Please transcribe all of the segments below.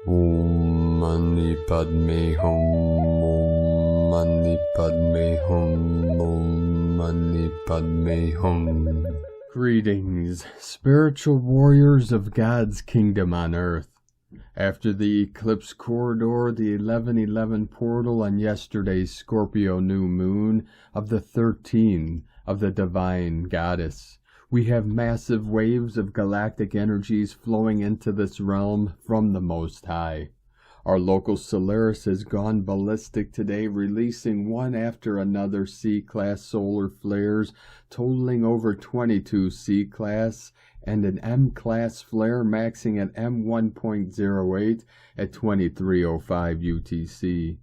Om Mani Padme Hum, Om Mani Padme Hum, Om Mani Padme Hum. Greetings, spiritual warriors of God's kingdom on earth. After the eclipse corridor, the 11:11 portal, and yesterday's Scorpio new moon of the 13 of the divine goddess, we have massive waves of galactic energies flowing into this realm from the Most High. Our local Solaris has gone ballistic today, releasing one after another C-class solar flares, totaling over 22 C-class, and an M-class flare maxing at M1.08 at 2305 UTC.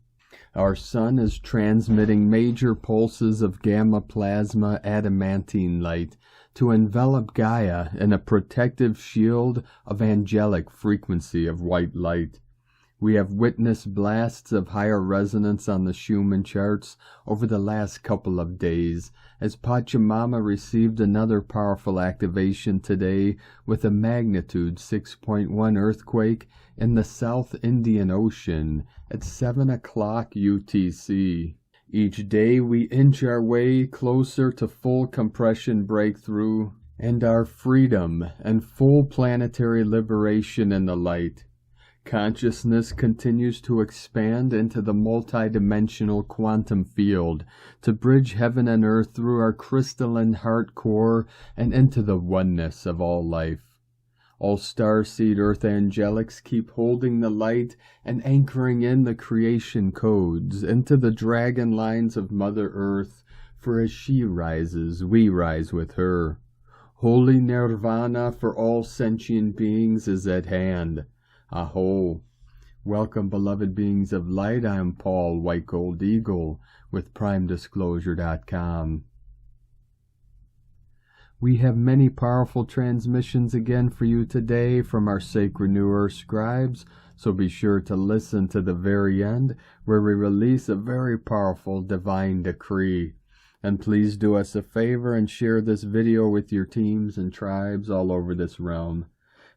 Our sun is transmitting major pulses of gamma plasma adamantine light to envelop Gaia in a protective shield of angelic frequency of white light. We have witnessed blasts of higher resonance on the Schumann charts over the last couple of days, as Pachamama received another powerful activation today with a magnitude 6.1 earthquake in the South Indian Ocean at 7 o'clock UTC. Each day we inch our way closer to full compression breakthrough and our freedom and full planetary liberation in the light. Consciousness continues to expand into the multidimensional quantum field to bridge heaven and earth through our crystalline heart core and into the oneness of all life. All starseed earth angelics keep holding the light and anchoring in the creation codes into the dragon lines of Mother Earth, for as she rises, we rise with her. Holy nirvana for all sentient beings is at hand. Aho! Welcome, beloved beings of light. I am Paul, White Gold Eagle, with PrimeDisclosure.com. We have many powerful transmissions again for you today from our sacred New Earth scribes, so be sure to listen to the very end, where we release a very powerful divine decree. And please do us a favor and share this video with your teams and tribes all over this realm.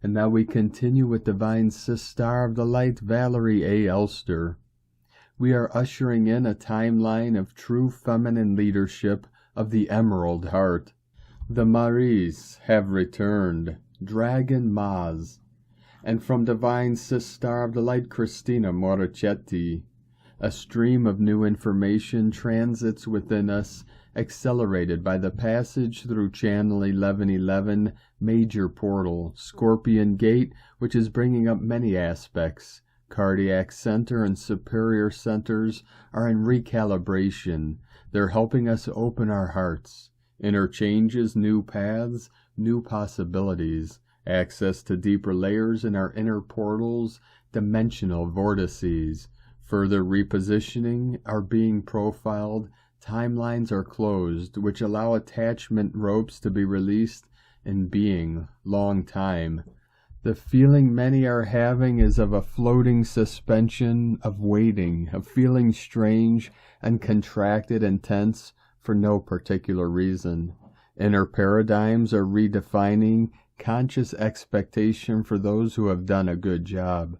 And now we continue with Divine Sister of the Light, Valerie A. Elster. We are ushering in a timeline of true feminine leadership of the Emerald Heart. The Maries have returned, Dragon Maz, and from Divine Sister of the Light, Christina Morichetti, a stream of new information transits within us, accelerated by the passage through Channel 1111, Major Portal, Scorpion Gate, which is bringing up many aspects. Cardiac Center and Superior Centers are in recalibration. They're helping us open our hearts. Interchanges, new paths, new possibilities, access to deeper layers in our inner portals, dimensional vortices, further repositioning are being profiled, timelines are closed, which allow attachment ropes to be released in being long time. The feeling many are having is of a floating suspension, of waiting, of feeling strange and contracted and tense, for no particular reason. Inner paradigms are redefining conscious expectation for those who have done a good job,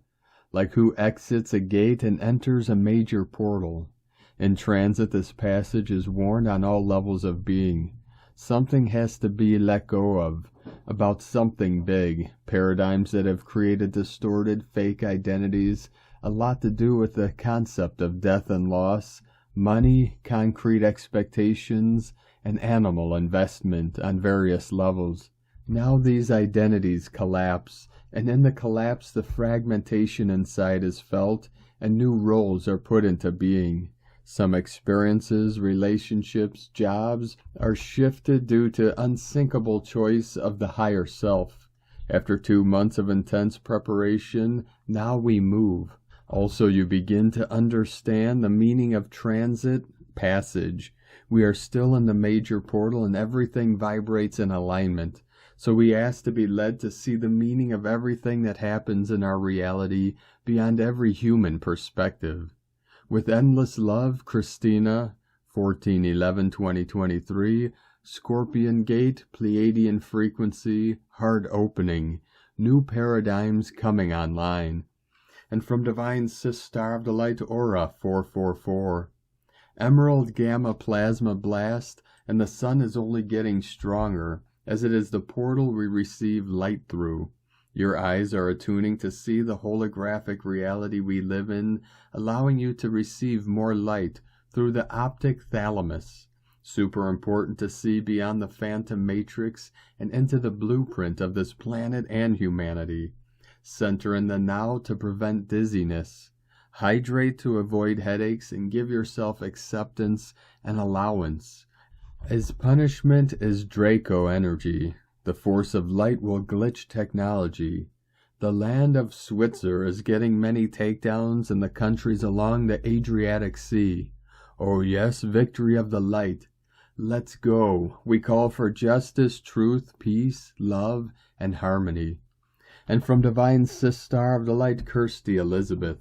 like who exits a gate and enters a major portal. In transit, this passage is warned on all levels of being. Something has to be let go of, about something big, paradigms that have created distorted, fake identities, a lot to do with the concept of death and loss, money, concrete expectations, and animal investment on various levels. Now these identities collapse, and in the collapse the fragmentation inside is felt, and new roles are put into being. Some experiences, relationships, jobs are shifted due to unsinkable choice of the higher self. After 2 months of intense preparation, now we move. Also, you begin to understand the meaning of transit, passage. We are still in the major portal and everything vibrates in alignment. So we ask to be led to see the meaning of everything that happens in our reality beyond every human perspective. With endless love, Christina, 14/11/2023, Scorpion Gate, Pleiadian frequency, heart opening, new paradigms coming online. And from Divine Sis-Star of the Light Aura 444. Emerald Gamma Plasma Blast, and the sun is only getting stronger, as it is the portal we receive light through. Your eyes are attuning to see the holographic reality we live in, allowing you to receive more light through the optic thalamus. Super important to see beyond the phantom matrix and into the blueprint of this planet and humanity. Center in the now to prevent dizziness. Hydrate to avoid headaches and give yourself acceptance and allowance. As punishment is Draco energy. The force of light will glitch technology. The land of Switzer is getting many takedowns in the countries along the Adriatic Sea. Oh yes, victory of the light. Let's go. We call for justice, truth, peace, love, and harmony. And from Divine Sis-Star of the Light, Kirsty Elizabeth.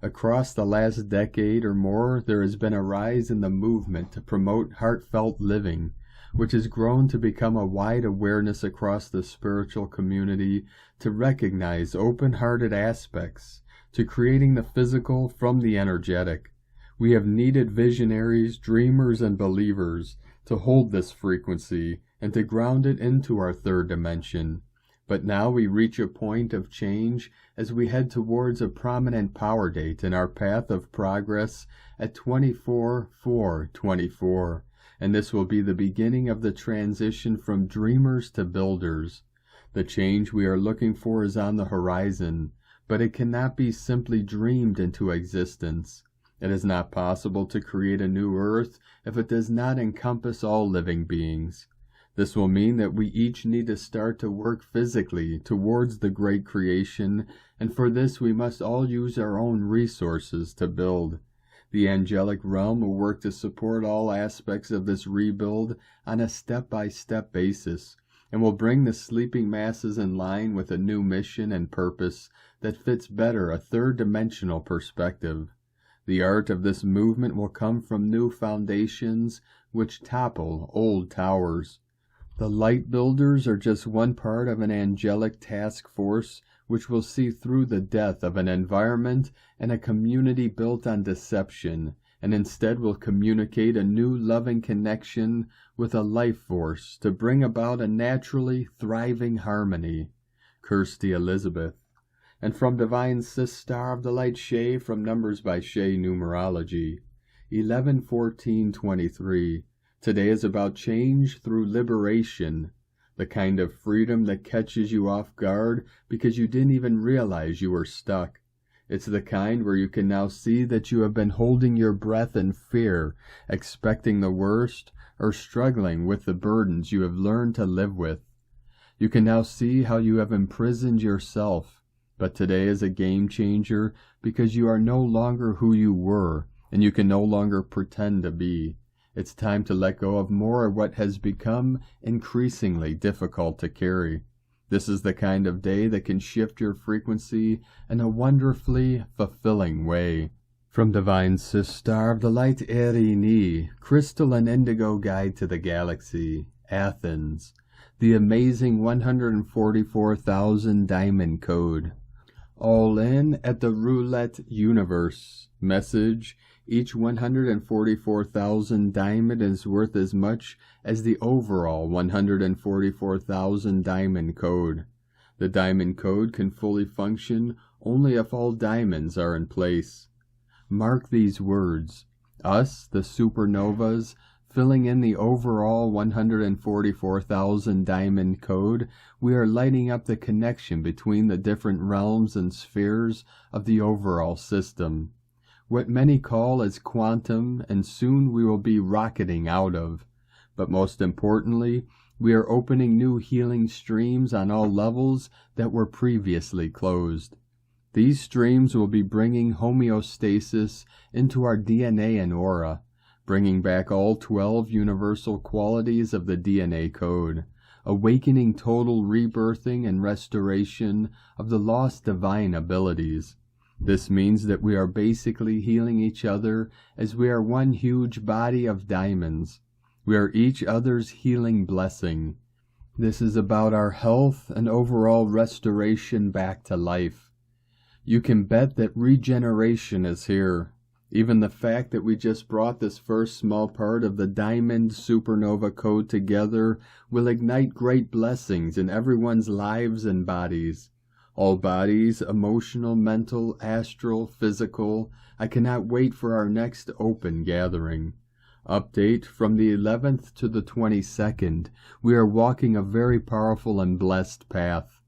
Across the last decade or more, there has been a rise in the movement to promote heartfelt living, which has grown to become a wide awareness across the spiritual community to recognize open-hearted aspects, to creating the physical from the energetic. We have needed visionaries, dreamers, and believers to hold this frequency and to ground it into our third dimension. But now we reach a point of change as we head towards a prominent power date in our path of progress at 24/4/24, and this will be the beginning of the transition from dreamers to builders. The change we are looking for is on the horizon, but it cannot be simply dreamed into existence. It is not possible to create a new earth if it does not encompass all living beings. This will mean that we each need to start to work physically towards the great creation, and for this we must all use our own resources to build. The angelic realm will work to support all aspects of this rebuild on a step-by-step basis, and will bring the sleeping masses in line with a new mission and purpose that fits better a third-dimensional perspective. The art of this movement will come from new foundations which topple old towers. The Lightbuilders are just one part of an angelic task force which will see through the death of an environment and a community built on deception, and instead will communicate a new loving connection with a life force to bring about a naturally thriving harmony. Kirsty Elizabeth. And from Divine Sis-Star of the Light Shay from Numbers by Shay Numerology, 11/14/23. Today is about change through liberation, the kind of freedom that catches you off guard because you didn't even realize you were stuck. It's the kind where you can now see that you have been holding your breath in fear, expecting the worst, or struggling with the burdens you have learned to live with. You can now see how you have imprisoned yourself, but today is a game changer because you are no longer who you were, and you can no longer pretend to be. It's time to let go of more of what has become increasingly difficult to carry. This is the kind of day that can shift your frequency in a wonderfully fulfilling way. From Divine Sis-Star of the Light Ariel, Crystal and Indigo Guide to the Galaxy, Athens, the amazing 144,000 Diamond Code. All in at the Roulette Universe. Message: each 144,000 diamond is worth as much as the overall 144,000 diamond code. The diamond code can fully function only if all diamonds are in place. Mark these words. Us, the supernovas, filling in the overall 144,000 diamond code, we are lighting up the connection between the different realms and spheres of the overall system. What many call as quantum, and soon we will be rocketing out of. But most importantly, we are opening new healing streams on all levels that were previously closed. These streams will be bringing homeostasis into our DNA and aura, bringing back all 12 universal qualities of the DNA code, awakening total rebirthing and restoration of the lost divine abilities. This means that we are basically healing each other as we are one huge body of diamonds. We are each other's healing blessing. This is about our health and overall restoration back to life. You can bet that regeneration is here. Even the fact that we just brought this first small part of the diamond supernova code together will ignite great blessings in everyone's lives and bodies. All bodies, emotional, mental, astral, physical. I cannot wait for our next open gathering. Update: from the 11th to the 22nd, we are walking a very powerful and blessed path.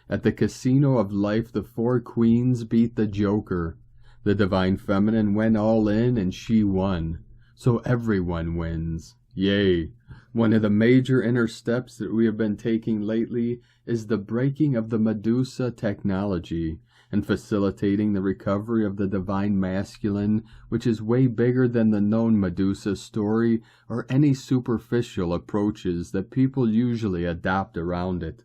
At the Casino of Life, the 4 queens beat the Joker. The Divine Feminine went all in and she won. So everyone wins. Yay! One of the major inner steps that we have been taking lately is the breaking of the Medusa technology and facilitating the recovery of the Divine Masculine, which is way bigger than the known Medusa story or any superficial approaches that people usually adopt around it.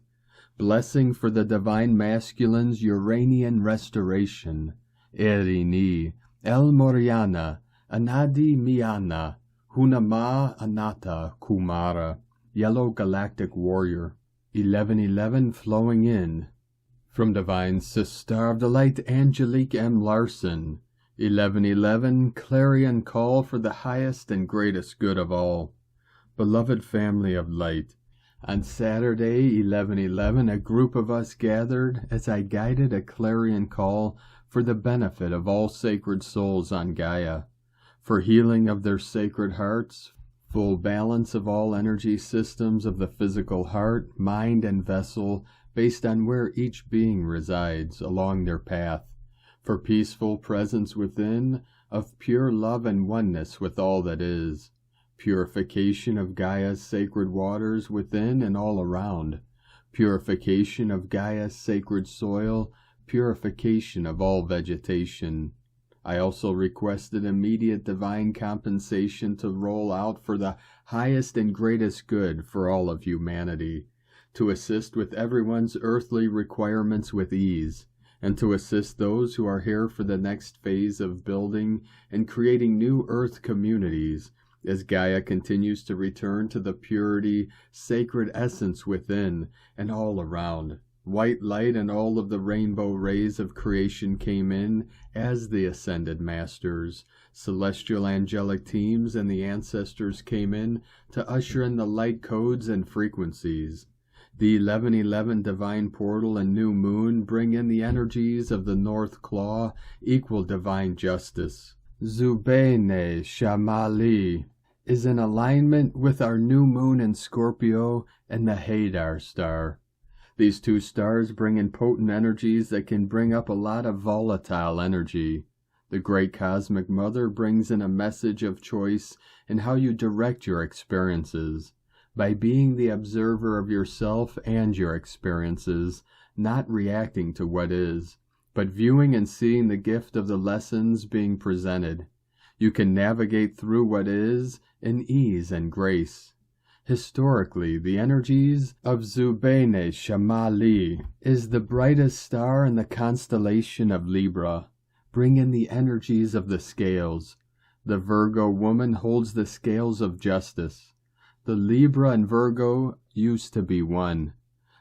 Blessing for the Divine Masculine's Uranian restoration. Erini, El Moriana, Anadi Miana, Hunama Anata Kumara, Yellow Galactic Warrior. 1111 flowing in. From Divine Sister of the Light Angelique M. Larson. 1111 clarion call for the highest and greatest good of all. Beloved family of light. On Saturday, 1111, a group of us gathered as I guided a clarion call for the benefit of all sacred souls on Gaia, for healing of their sacred hearts, full balance of all energy systems of the physical heart, mind, and vessel based on where each being resides along their path, for peaceful presence within of pure love and oneness with all that is, purification of Gaia's sacred waters within and all around, purification of Gaia's sacred soil, purification of all vegetation. I also requested immediate divine compensation to roll out for the highest and greatest good for all of humanity, to assist with everyone's earthly requirements with ease, and to assist those who are here for the next phase of building and creating new earth communities, as Gaia continues to return to the purity, sacred essence within and all around. White light and all of the rainbow rays of creation came in as the ascended masters. Celestial angelic teams and the ancestors came in to usher in the light codes and frequencies. The 1111 divine portal and new moon bring in the energies of the North Claw, equal divine justice. Zubene Shamali is in alignment with our new moon in Scorpio and the Hadar star. These 2 stars bring in potent energies that can bring up a lot of volatile energy. The Great Cosmic Mother brings in a message of choice in how you direct your experiences, by being the observer of yourself and your experiences, not reacting to what is, but viewing and seeing the gift of the lessons being presented. You can navigate through what is in ease and grace. Historically, the energies of Zubene Shamali is the brightest star in the constellation of Libra. Bring in the energies of the scales. The Virgo woman holds the scales of justice. The Libra and Virgo used to be one.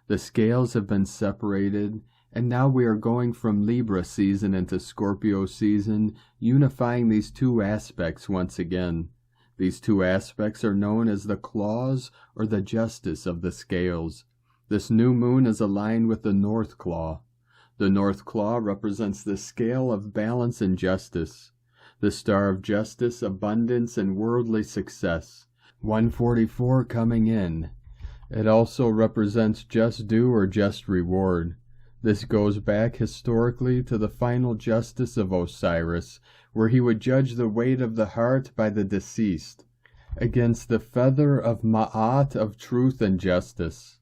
The scales have been separated, and now we are going from Libra season into Scorpio season, unifying these 2 aspects once again. These 2 aspects are known as the claws or the justice of the scales. This new moon is aligned with the North Claw. The North Claw represents the scale of balance and justice, the star of justice, abundance, and worldly success. 144 coming in. It also represents just due or just reward. This goes back historically to the final justice of Osiris, where he would judge the weight of the heart by the deceased, against the feather of Ma'at of truth and justice.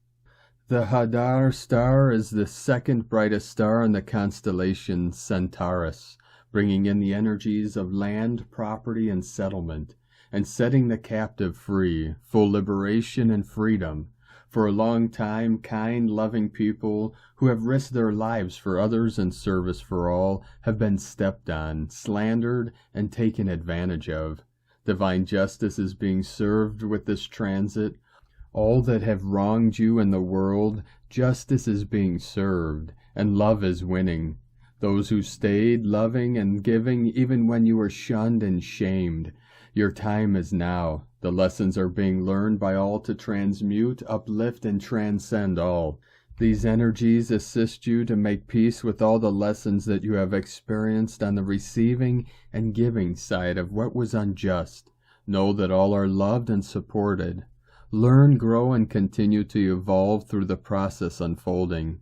The Hadar star is the 2nd brightest star in the constellation Centaurus, bringing in the energies of land, property, and settlement, and setting the captive free, full liberation and freedom. For a long time, kind, loving people who have risked their lives for others in service for all have been stepped on, slandered, and taken advantage of. Divine justice is being served with this transit. All that have wronged you in the world, justice is being served, and love is winning. those who stayed loving and giving even when you were shunned and shamed. Your time is now. The lessons are being learned by all to transmute, uplift, and transcend all. These energies assist you to make peace with all the lessons that you have experienced on the receiving and giving side of what was unjust. Know that all are loved and supported. Learn, grow, and continue to evolve through the process unfolding.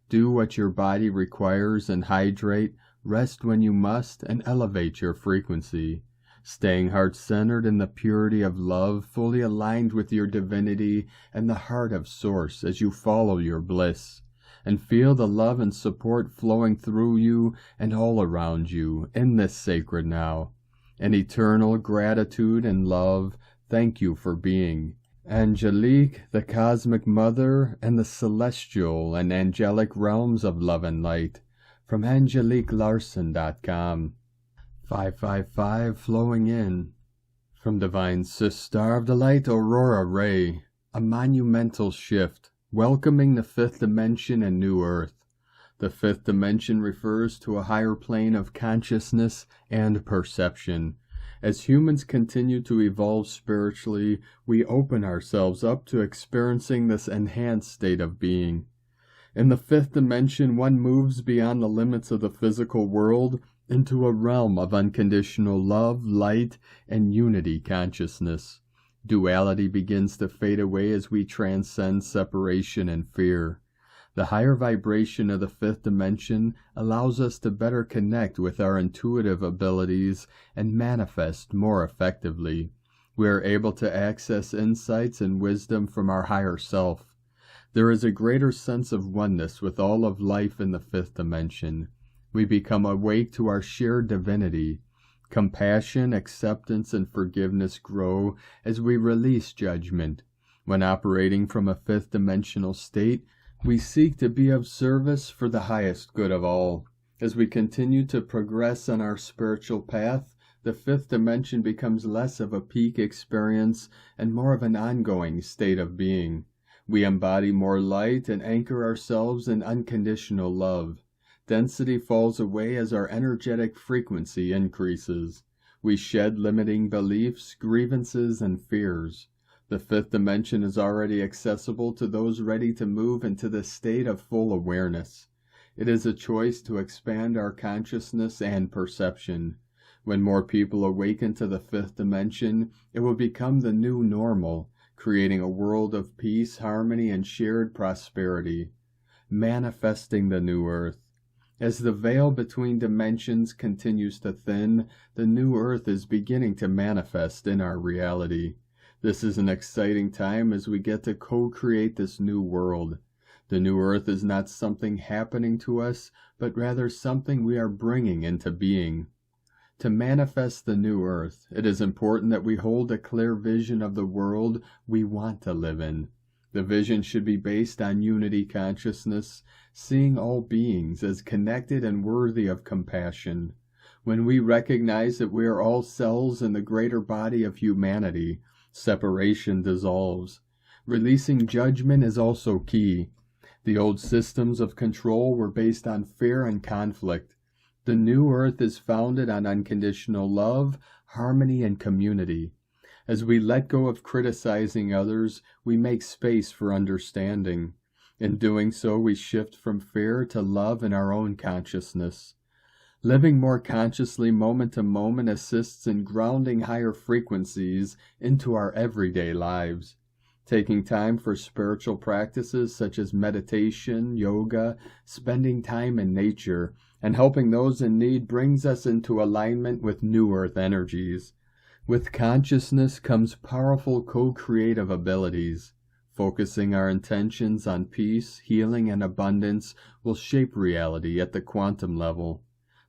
Do what your body requires and hydrate, rest when you must, and elevate your frequency. Staying heart-centered in the purity of love, fully aligned with your divinity and the heart of Source as you follow your bliss. And feel the love and support flowing through you and all around you in this sacred now. An eternal gratitude and love, thank you for being. Angelique, the Cosmic Mother, and the celestial and angelic realms of love and light. From AngeliqueLarson.com. 555 flowing in. From Divine Sister of the Light Aurora Ray, a monumental shift, welcoming the fifth dimension and new earth. The fifth dimension refers to a higher plane of consciousness and perception. As humans continue to evolve spiritually, we open ourselves up to experiencing this enhanced state of being. In the fifth dimension, one moves beyond the limits of the physical world into a realm of unconditional love, light, and unity consciousness. Duality begins to fade away as we transcend separation and fear. The higher vibration of the fifth dimension allows us to better connect with our intuitive abilities and manifest more effectively. We are able to access insights and wisdom from our higher self. There is a greater sense of oneness with all of life in the fifth dimension. We become awake to our shared divinity. Compassion, acceptance, and forgiveness grow as we release judgment. When operating from a fifth dimensional state, we seek to be of service for the highest good of all. As we continue to progress on our spiritual path, the fifth dimension becomes less of a peak experience and more of an ongoing state of being. We embody more light and anchor ourselves in unconditional love. Density falls away as our energetic frequency increases. We shed limiting beliefs, grievances, and fears. The fifth dimension is already accessible to those ready to move into the state of full awareness. It is a choice to expand our consciousness and perception. When more people awaken to the fifth dimension, it will become the new normal, creating a world of peace, harmony, and shared prosperity. Manifesting the new earth. As the veil between dimensions continues to thin, the new earth is beginning to manifest in our reality. This is an exciting time as we get to co-create this new world. The new earth is not something happening to us, but rather something we are bringing into being. To manifest the new earth, it is important that we hold a clear vision of the world we want to live in. The vision should be based on unity consciousness, seeing all beings as connected and worthy of compassion. When we recognize that we are all cells in the greater body of humanity, separation dissolves. Releasing judgment is also key. The old systems of control were based on fear and conflict. The new earth is founded on unconditional love, harmony, and community. As we let go of criticizing others, we make space for understanding. In doing so, we shift from fear to love in our own consciousness. Living more consciously moment to moment assists in grounding higher frequencies into our everyday lives. Taking time for spiritual practices such as meditation, yoga, spending time in nature, and helping those in need brings us into alignment with new earth energies. With consciousness comes powerful co-creative abilities. Focusing our intentions on peace, healing, and abundance will shape reality at the quantum level.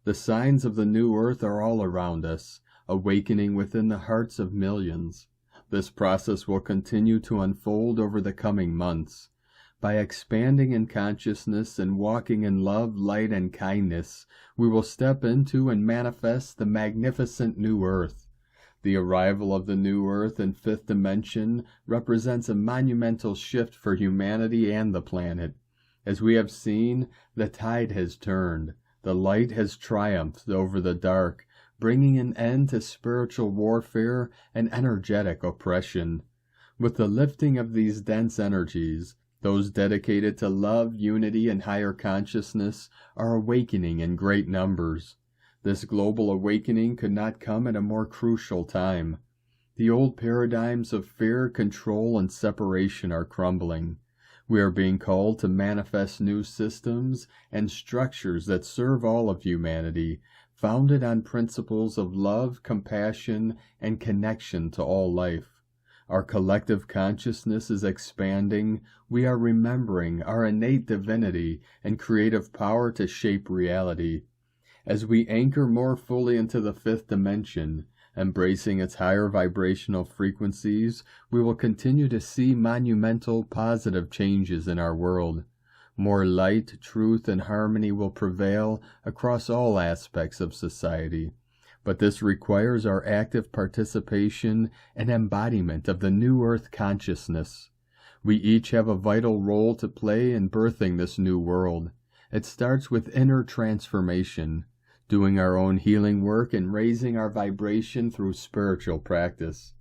The signs of the new earth are all around us, awakening within the hearts of millions. This process will continue to unfold over the coming months. By expanding in consciousness and walking in love, light, and kindness, we will step into and manifest the magnificent new earth. The arrival of the new earth in fifth dimension represents a monumental shift for humanity and the planet. As we have seen, the tide has turned. The light has triumphed over the dark, bringing an end to spiritual warfare and energetic oppression. With the lifting of these dense energies, those dedicated to love, unity, and higher consciousness are awakening in great numbers. This global awakening could not come at a more crucial time. The old paradigms of fear, control, and separation are crumbling. We are being called to manifest new systems and structures that serve all of humanity, founded on principles of love, compassion, and connection to all life. Our collective consciousness is expanding. We are remembering our innate divinity and creative power to shape reality. As we anchor more fully into the fifth dimension, embracing its higher vibrational frequencies, we will continue to see monumental positive changes in our world. More light, truth, and harmony will prevail across all aspects of society. But this requires our active participation and embodiment of the new earth consciousness. We each have a vital role to play in birthing this new world. It starts with inner transformation, doing our own healing work and raising our vibration through spiritual practice.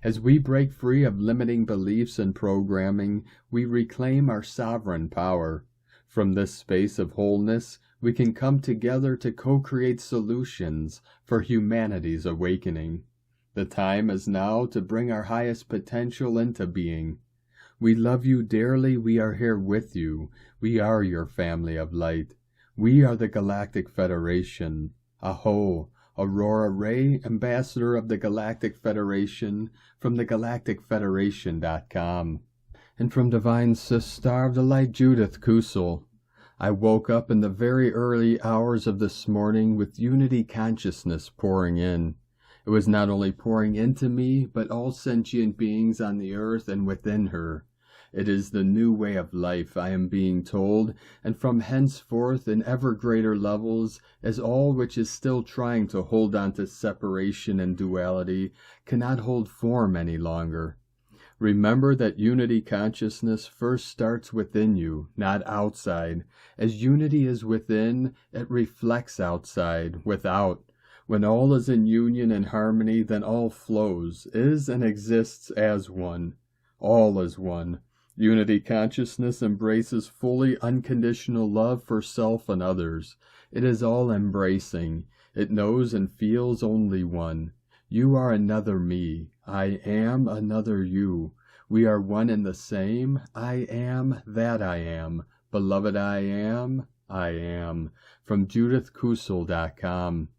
As we break free of limiting beliefs and programming, we reclaim our sovereign power. From this space of wholeness, we can come together to co-create solutions for humanity's awakening. The time is now to bring our highest potential into being. We love you dearly. We are here with you. We are your family of light. We are the Galactic Federation. Aho, Aurora Ray, Ambassador of the Galactic Federation, from thegalacticfederation.com. And from Divine Sister of the Light Judith Kusel. I woke up in the very early hours of this morning with unity consciousness pouring in. It was not only pouring into me, but all sentient beings on the earth and within her. It is the new way of life, I am being told, and from henceforth in ever greater levels, as all which is still trying to hold on to separation and duality cannot hold form any longer. Remember that unity consciousness first starts within you, not outside. As unity is within, it reflects outside, without. When all is in union and harmony, then all flows, is and exists as one. All is one. Unity consciousness embraces fully unconditional love for self and others. It is all embracing. It knows and feels only one. You are another me. I am another you. We are one and the same. I am that I am. Beloved I am. I am. From JudithKusel.com.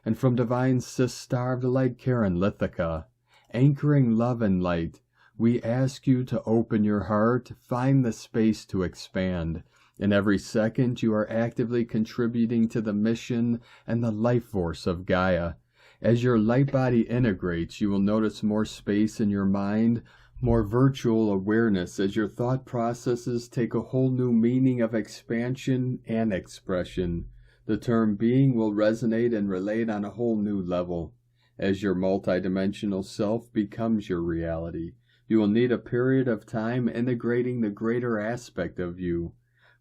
And from Divine Sister of the Light Karen Lithica. Anchoring love and light. We ask you to open your heart, find the space to expand. In every second you are actively contributing to the mission and the life force of Gaia. As your light body integrates, you will notice more space in your mind, more virtual awareness as your thought processes take a whole new meaning of expansion and expression. The term being will resonate and relate on a whole new level. As your multidimensional self becomes your reality, you will need a period of time integrating the greater aspect of you.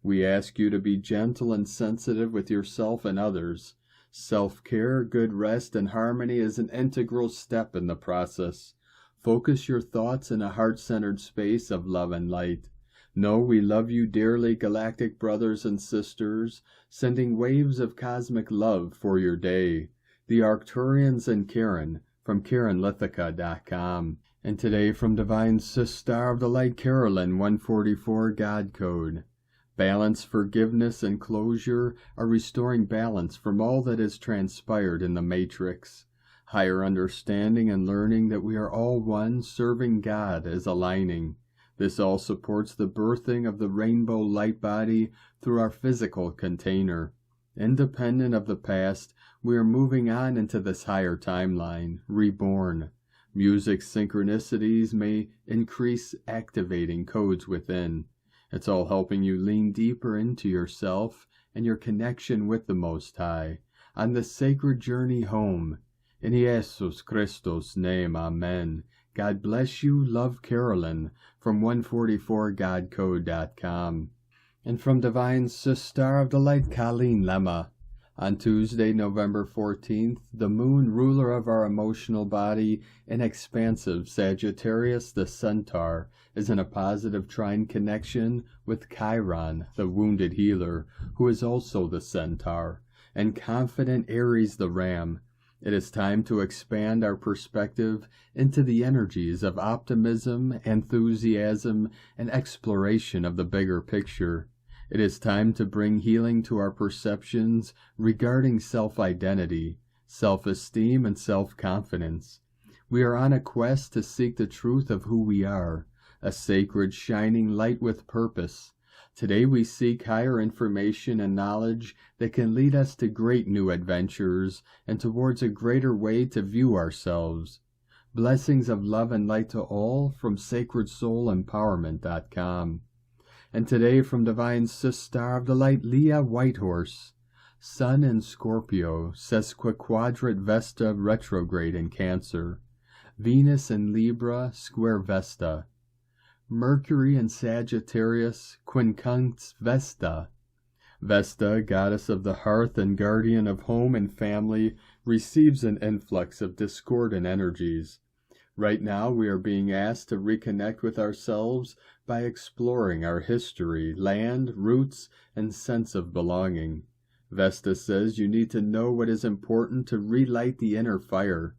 We ask you to be gentle and sensitive with yourself and others. Self-care, good rest, and harmony is an integral step in the process. Focus your thoughts in a heart-centered space of love and light. Know we love you dearly, galactic brothers and sisters, sending waves of cosmic love for your day. The Arcturians and Karen, from KarenLithica.com. And today from Divine Sister of the Light Carolyn, 144 God Code. Balance, forgiveness, and closure are restoring balance from all that has transpired in the Matrix. Higher understanding and learning that we are all one, serving God, is aligning. This all supports the birthing of the rainbow light body through our physical container. Independent of the past, we are moving on into this higher timeline, reborn. Music synchronicities may increase activating codes within. It's all helping you lean deeper into yourself and your connection with the Most High on the sacred journey home. In Jesus Christos' name, Amen. God bless you, love Carolyn, from 144godcode.com. And from Divine Sister of the Light Colleen Lemma. On Tuesday, November 14th, the moon, ruler of our emotional body in expansive Sagittarius, the Centaur, is in a positive trine connection with Chiron, the wounded healer, who is also the Centaur, and confident Aries, the Ram. It is time to expand our perspective into the energies of optimism, enthusiasm, and exploration of the bigger picture. It is time to bring healing to our perceptions regarding self-identity, self-esteem, and self-confidence. We are on a quest to seek the truth of who we are, a sacred shining light with purpose. Today we seek higher information and knowledge that can lead us to great new adventures and towards a greater way to view ourselves. Blessings of love and light to all from sacredsoulempowerment.com. And today from Divine Sister of the Light, Leah Whitehorse, Sun in Scorpio, sesquiquadrate Vesta retrograde in Cancer, Venus in Libra, square Vesta, Mercury in Sagittarius, quincunx Vesta. Vesta, goddess of the hearth and guardian of home and family, receives an influx of discordant energies. Right now we are being asked to reconnect with ourselves by exploring our history, land, roots, and sense of belonging. Vesta says you need to know what is important to relight the inner fire.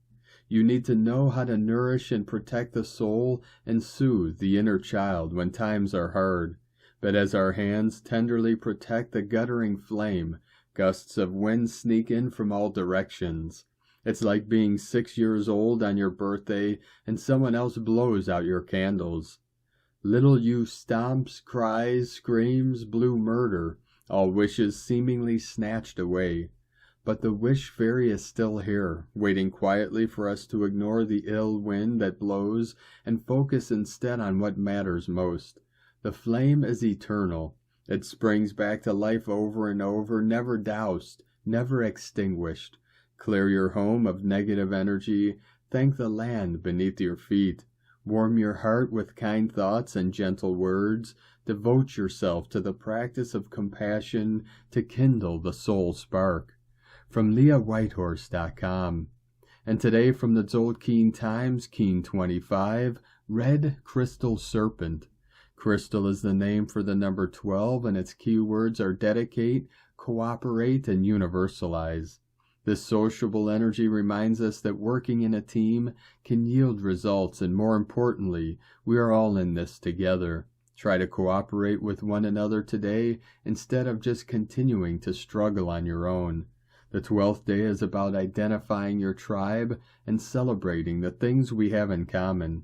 You need to know how to nourish and protect the soul and soothe the inner child when times are hard. But as our hands tenderly protect the guttering flame, gusts of wind sneak in from all directions. It's like being 6 years old on your birthday and someone else blows out your candles. Little you stomps, cries, screams, blue murder, all wishes seemingly snatched away. But the wish fairy is still here, waiting quietly for us to ignore the ill wind that blows and focus instead on what matters most. The flame is eternal. It springs back to life over and over, never doused, never extinguished. Clear your home of negative energy, thank the land beneath your feet. Warm your heart with kind thoughts and gentle words. Devote yourself to the practice of compassion to kindle the soul spark. From LeahWhitehorse.com. And today from the Tzolk'in Times, Keen 25, Red Crystal Serpent. Crystal is the name for the number 12, and its keywords are dedicate, cooperate, and universalize. This sociable energy reminds us that working in a team can yield results, and more importantly, we are all in this together. Try to cooperate with one another today instead of just continuing to struggle on your own. The 12th day is about identifying your tribe and celebrating the things we have in common.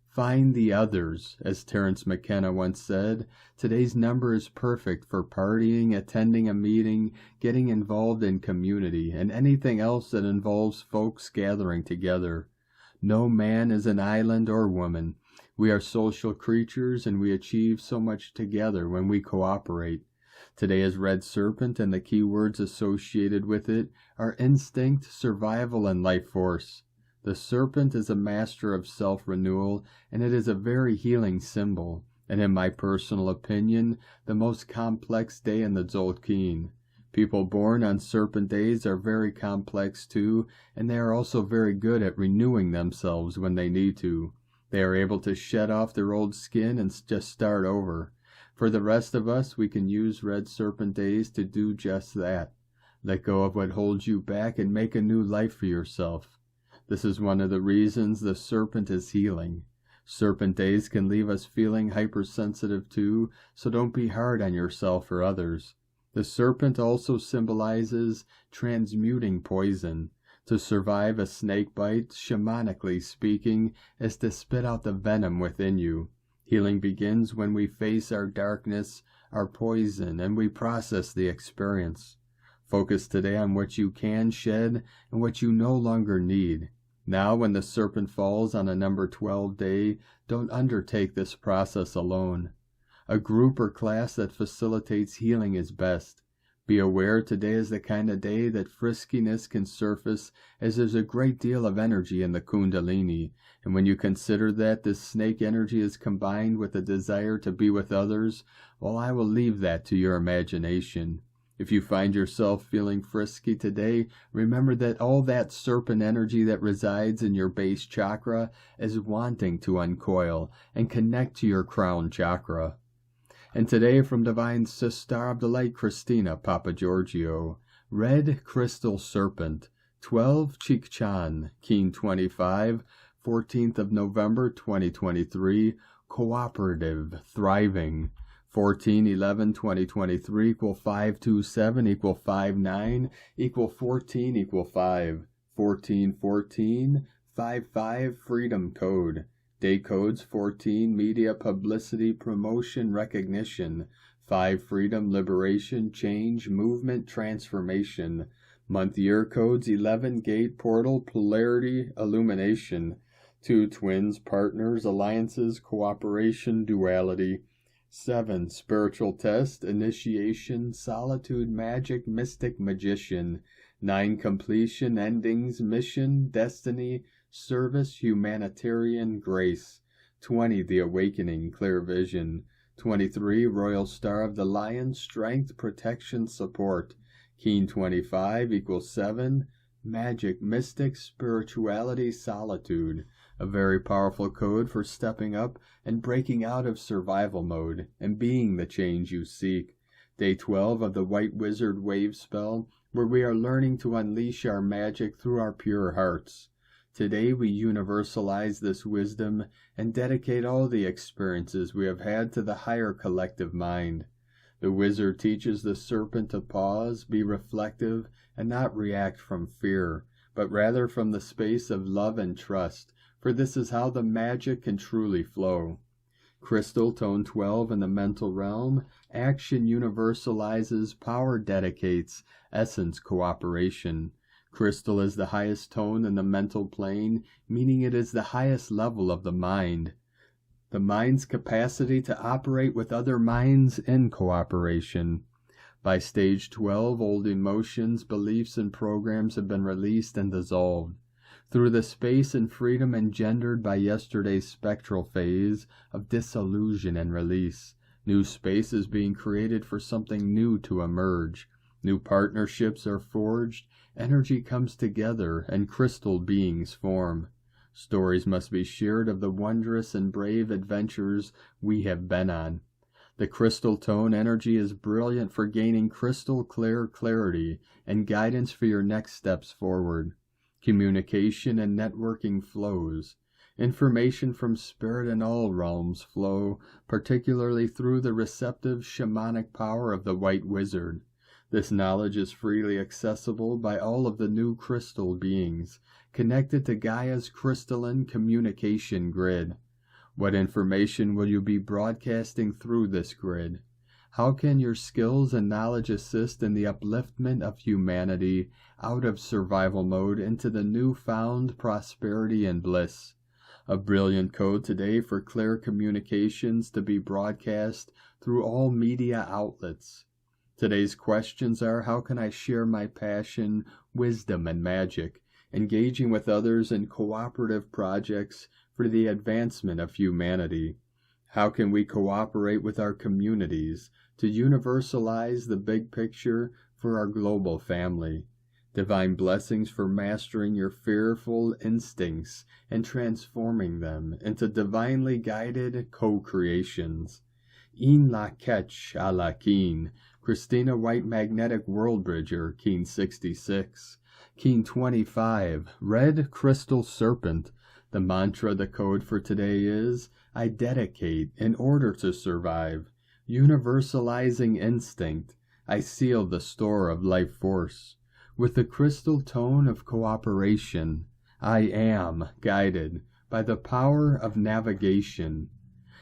Find the others, as Terence McKenna once said. Today's number is perfect for partying, attending a meeting, getting involved in community, and anything else that involves folks gathering together. No man is an island or woman. We are social creatures, and we achieve so much together when we cooperate. Today is Red Serpent, and the key words associated with it are instinct, survival, and life force. The serpent is a master of self-renewal, and it is a very healing symbol, and in my personal opinion, the most complex day in the Tzolk'in. People born on serpent days are very complex too, and they are also very good at renewing themselves when they need to. They are able to shed off their old skin and just start over. For the rest of us, we can use Red Serpent days to do just that. Let go of what holds you back and make a new life for yourself. This is one of the reasons the serpent is healing. Serpent days can leave us feeling hypersensitive too, so don't be hard on yourself or others. The serpent also symbolizes transmuting poison. To survive a snake bite, shamanically speaking, is to spit out the venom within you. Healing begins when we face our darkness, our poison, and we process the experience. Focus today on what you can shed and what you no longer need. Now, when the serpent falls on a number 12 day, don't undertake this process alone. A group or class that facilitates healing is best. Be aware today is the kind of day that friskiness can surface, as there's a great deal of energy in the Kundalini, and when you consider that this snake energy is combined with a desire to be with others, well, I will leave that to your imagination. If you find yourself feeling frisky today, remember that all that serpent energy that resides in your base chakra is wanting to uncoil and connect to your crown chakra. And today from Divine Sister of the Light Christina Papa Giorgio, Red Crystal Serpent, 12 Chikchan, Keen 25, 14th of November 2023, Cooperative, Thriving, 14/11/2023 equal 527 equal 59 equal 14 equal 5 1414 55 Freedom Code. Day codes 14 Media Publicity Promotion Recognition 5 Freedom Liberation Change Movement Transformation. Month year codes 11 Gate Portal Polarity Illumination 2 Twins Partners Alliances Cooperation Duality 7 Spiritual Test Initiation Solitude Magic Mystic Magician 9 Completion Endings Mission Destiny Service Humanitarian Grace 20 The Awakening Clear Vision 23 Royal Star of the Lion Strength Protection Support Keen 25 equals 7 Magic Mystic Spirituality Solitude, a very powerful code for stepping up and breaking out of survival mode and being the change you seek. Day 12 of the White Wizard Wave Spell, where we are learning to unleash our magic through our pure hearts. Today we universalize this wisdom and dedicate all the experiences we have had to the higher collective mind. The wizard teaches the serpent to pause, be reflective, and not react from fear, but rather from the space of love and trust, for this is how the magic can truly flow. Crystal Tone 12 in the mental realm, action universalizes, power dedicates, essence cooperation. Crystal is the highest tone in the mental plane, meaning it is the highest level of the mind. The mind's capacity to operate with other minds in cooperation. By stage 12, old emotions, beliefs, and programs have been released and dissolved. Through the space and freedom engendered by yesterday's spectral phase of disillusion and release, new space is being created for something new to emerge. New partnerships are forged, energy comes together, and crystal beings form. Stories must be shared of the wondrous and brave adventures we have been on. The crystal tone energy is brilliant for gaining crystal clear clarity and guidance for your next steps forward. Communication and networking flows. Information from spirit in all realms flow, particularly through the receptive shamanic power of the White Wizard. This knowledge is freely accessible by all of the new crystal beings, connected to Gaia's crystalline communication grid. What information will you be broadcasting through this grid? How can your skills and knowledge assist in the upliftment of humanity out of survival mode into the newfound prosperity and bliss? A brilliant code today for clear communications to be broadcast through all media outlets. Today's questions are: how can I share my passion, wisdom, and magic, engaging with others in cooperative projects for the advancement of humanity? How can we cooperate with our communities to universalize the big picture for our global family? Divine blessings for mastering your fearful instincts and transforming them into divinely guided co-creations. In la ketch a la keen, Christina White Magnetic World Bridger, Keen 66. Keen 25, Red Crystal Serpent. The mantra, the code for today is, I dedicate in order to survive. Universalizing instinct, I seal the store of life force. With the crystal tone of cooperation, I am guided by the power of navigation.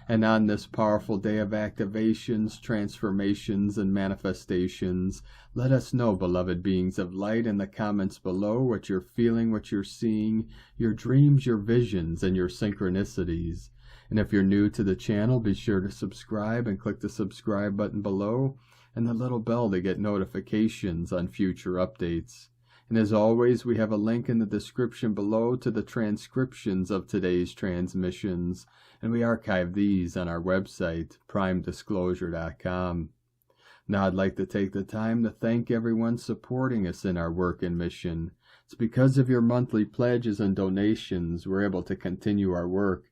And on this powerful day of activations, transformations, and manifestations, let us know, beloved beings of light, in the comments below what you're feeling, what you're seeing, your dreams, your visions, and your synchronicities. And if you're new to the channel, be sure to subscribe and click the subscribe button below and the little bell to get notifications on future updates. And as always, we have a link in the description below to the transcriptions of today's transmissions, and we archive these on our website, primedisclosure.com. Now I'd like to take the time to thank everyone supporting us in our work and mission. It's because of your monthly pledges and donations we're able to continue our work.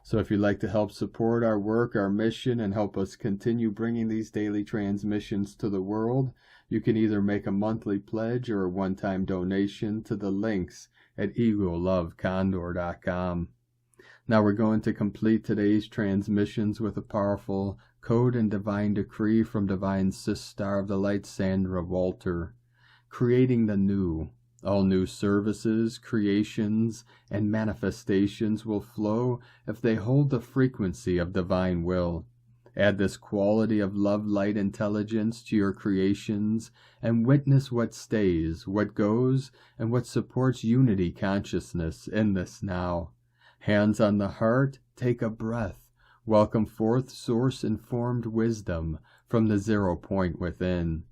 So if you'd like to help support our work, our mission, and help us continue bringing these daily transmissions to the world, you can either make a monthly pledge or a one-time donation to the links at egolovecondor.com. Now we're going to complete today's transmissions with a powerful code and divine decree from Divine Sister of the Light, Sandra Walter. Creating the new. All new services, creations, and manifestations will flow if they hold the frequency of divine will. Add this quality of love, light, intelligence to your creations and witness what stays, what goes, and what supports unity consciousness in this now. Hands on the heart, take a breath. Welcome forth source-informed wisdom from the 0 point within.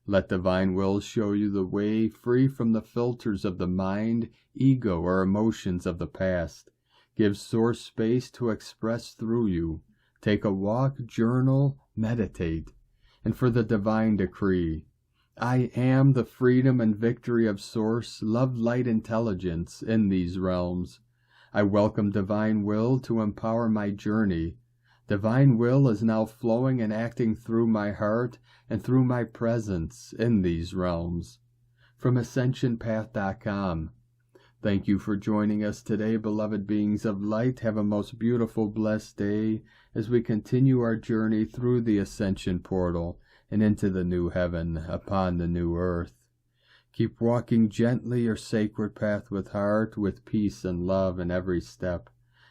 Let divine will show you the way, free from the filters of the mind, ego, or emotions of the past. Give source space to express through you. Take a walk, journal, meditate. And for the divine decree, I am the freedom and victory of source, love, light, intelligence in these realms. I welcome divine will to empower my journey. Divine will is now flowing and acting through my heart and through my presence in these realms. From AscensionPath.com. Thank you for joining us today, beloved beings of light. Have a most beautiful, blessed day as we continue our journey through the Ascension portal and into the new heaven upon the new earth. Keep walking gently your sacred path with heart, with peace and love in every step.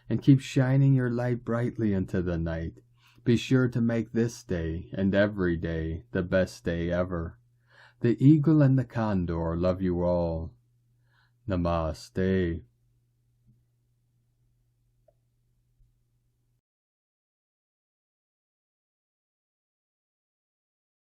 And keep shining your light brightly into the night. Be sure to make this day and every day the best day ever. The eagle and the condor love you all. Namaste.